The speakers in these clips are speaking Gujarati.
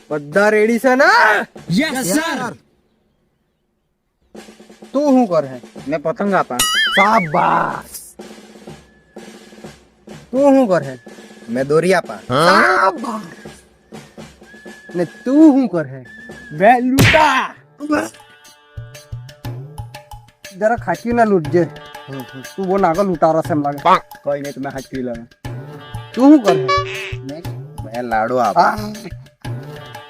બધા રેડી છે ને? Yes sir. તું શું કરે? મેં પતંગ આપા. શાબાશ. તું શું કરે? મેં દોરી આપા. શાબાશ. ને તું શું કરે? વેલુટા. જરા ખાચી ના લૂટજે. તું બહુ નાગલ લૂંટારો છે એમ લાગે. કોઈ નહીં તમે હાથ પી લો. તું શું કરે? મેં લાડુ આપા.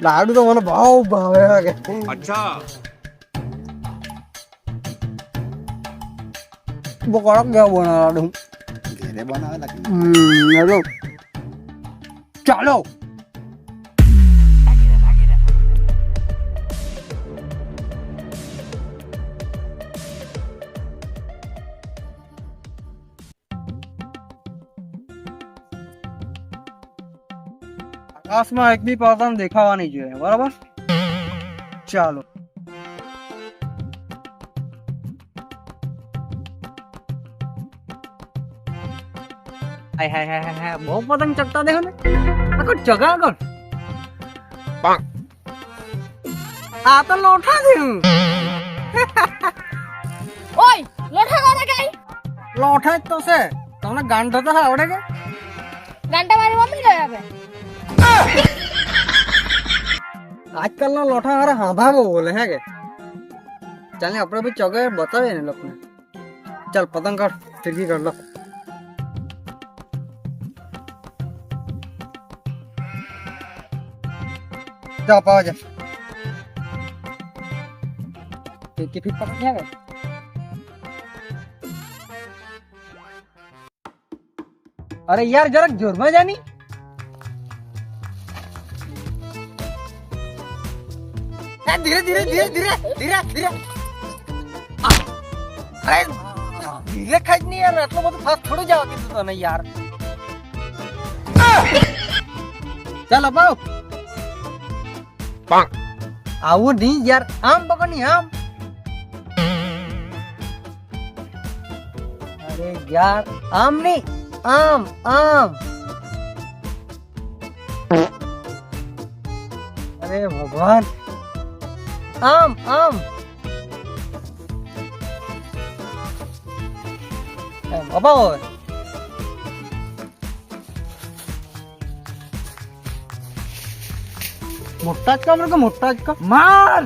લાડુ તો મને બહુ ભાવે લાગે. अच्छा બહુ કડક કેવા બના લાડુ. ઘરે બનાવે લાગે. હેલો ચાલો. આકાશમાં એક બી પતંગ દેખાવા નહીં જોઈએ, બરાબર? ચાલો. હાય હાય હાય હાય, બહુ પતંગ ચગતા દેખો ને. આખો ચગા કર. આ તો લોઠા થયું. ઓય લોઠા કોને કઈ લોઠા જ તો છે. તમને ગાંઠ તો આવડે કે? ઘંટા મારી મમ્મી લઈ આવે. આજકાલના લોઠા હારા હાંભા બહુ બોલે હે કે? ચાલ ને આપણે બી ચગે બતાવીએ ને લોકોને. ચાલ પતંગ કાઢ, ફિરકી કાઢ લો. જા પાવા જા. ફિરકી ફિર પકડ હે કે? અરે યાર જરાક જોરમાં જાની. ધીરે ધીરે ધીરે ધીરે ધીરે ધીરે. અરે ધીરે ખાઈ જ નહીં યાર, આટલો બધો ફાસ્ટ થોડું જવા કીધું તને યાર. ચાલ અપાવ. આવું નહીં યાર, આમ પકડ ની આમ. અરે યાર આમ નહીં, આમ આમ. અરે ભગવાન, આમ આમ. અપાવ હવે. મોટા જ કામ કે મોટા જ કામ માર.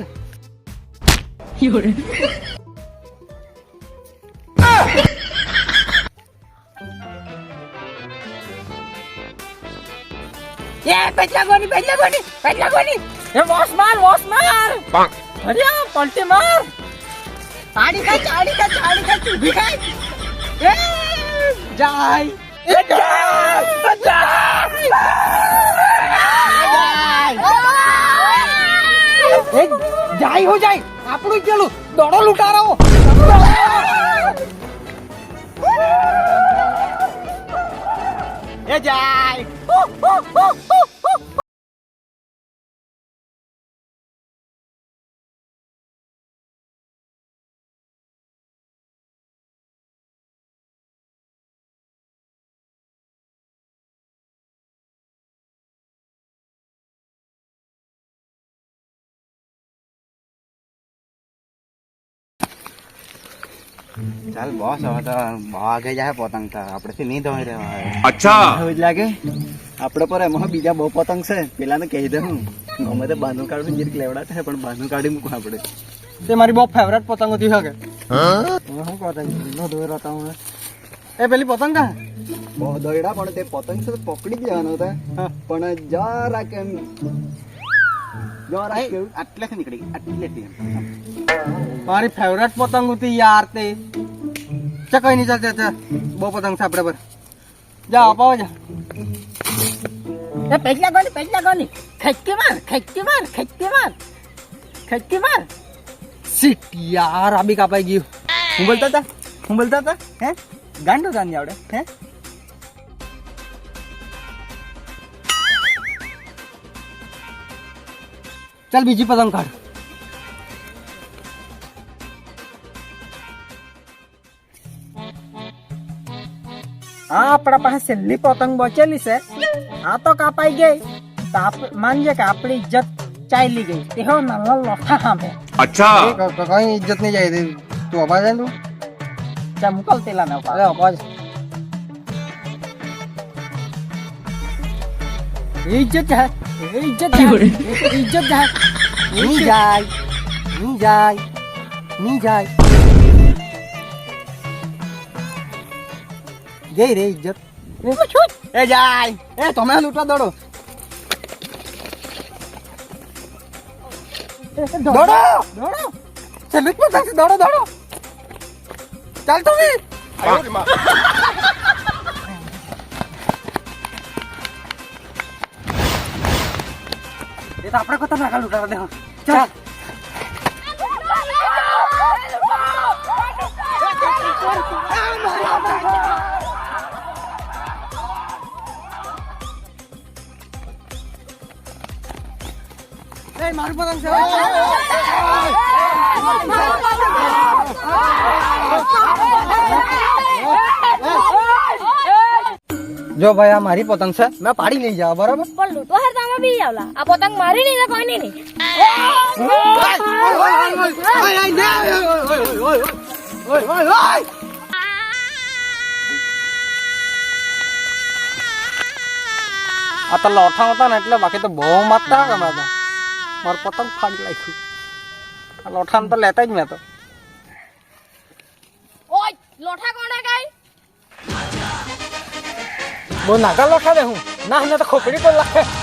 એ પેટલા કોની એ વોશ માર અરે પલટી માર. ચાડી ખાય ઊભી ખાય. એ જાય જાય હો જાય. આપણું ચલું દોડો લૂંટારાઓ. એ જાય. ચાલ બોસ, હવે તો બહુ આગે જાય પતંગ તો આપણેથી નહીં ધોઈ રહ્યા. अच्छा એવું જ લાગે આપણે પર એમાં બીજા બહુ પતંગ છે. પેલા ને કહી દઉં અમે તો બાંધું કાઢું જીરીક લેવડા થાય, પણ બાંધું કાઢી મૂકું આપણે. તે મારી બહુ ફેવરેટ પતંગ હતી હકે. શું કરતા નો ધોઈ રહેતા હું એ પેલી પતંગ કા બહુ દોડ્યા, પણ તે પતંગ છે પકડી જ લેવાનો હતા. પણ જરા કેમ જરા કેવું આટલેથી નીકળી ગઈ, આટલેથી એમ. મારી ફેવરેટ પતંગ હતી યાર તે. ચા કઈ નહીં, ચાલ બહુ પતંગ છે આપડે પર. જા અપાવો જા. એ પેટલા કોની ખચકી માર. સીટ યાર, આ બી કાપાઈ ગયું. હું બોલતા હતા હે ગાંડો જાની આવડે હે. ચાલ બીજી પતંગ કાઢ. હા આપણા પાસે છેલ્લી પતંગ બચેલી છે. આ તો કાપાઈ ગઈ. માનજે કે આપણી ઇજ્જત ચાલી ગઈ તેવો નાનો લોઠા સામે કઈ ઇજ્જત નહીં જાય તું અપાય જાય તું ચા મુકલ તેલા ના અરે અપાય ઇજ્જત જાય ઇજ્જત જાય ઇજ્જત જાય નહીં જાય નહીં જાય નહીં જાય ગઈ રે ઇજ્જત એ જાય એ તમે લૂંટવા દોડો દોડો દોડો ચાલ દોડો દોડો ચાલ તું બી એ તો આપણે ખતરનાક લૂંટાવા દે ચાલ મારું પતંગ છે જો ભાઈ આ મારી પતંગ છે મેં પાડી નહીં જાવ બરાબર પણ લૂંટો હાર તમે બી આવલા આ પતંગ મારી નહીં તો કોઈ નહીં આ તો લોઠા હતા ને એટલે બાકી તો બહુ મારતા ગમે તો મારું પતંગ ફાડી નાખ્યું આ લોઠાને તો લેતા જ મેં તો ઓય લોઠા કોણે કાઈ બહુ નાગા લોઠા દે હું ના તો ખોપડી પર લાગે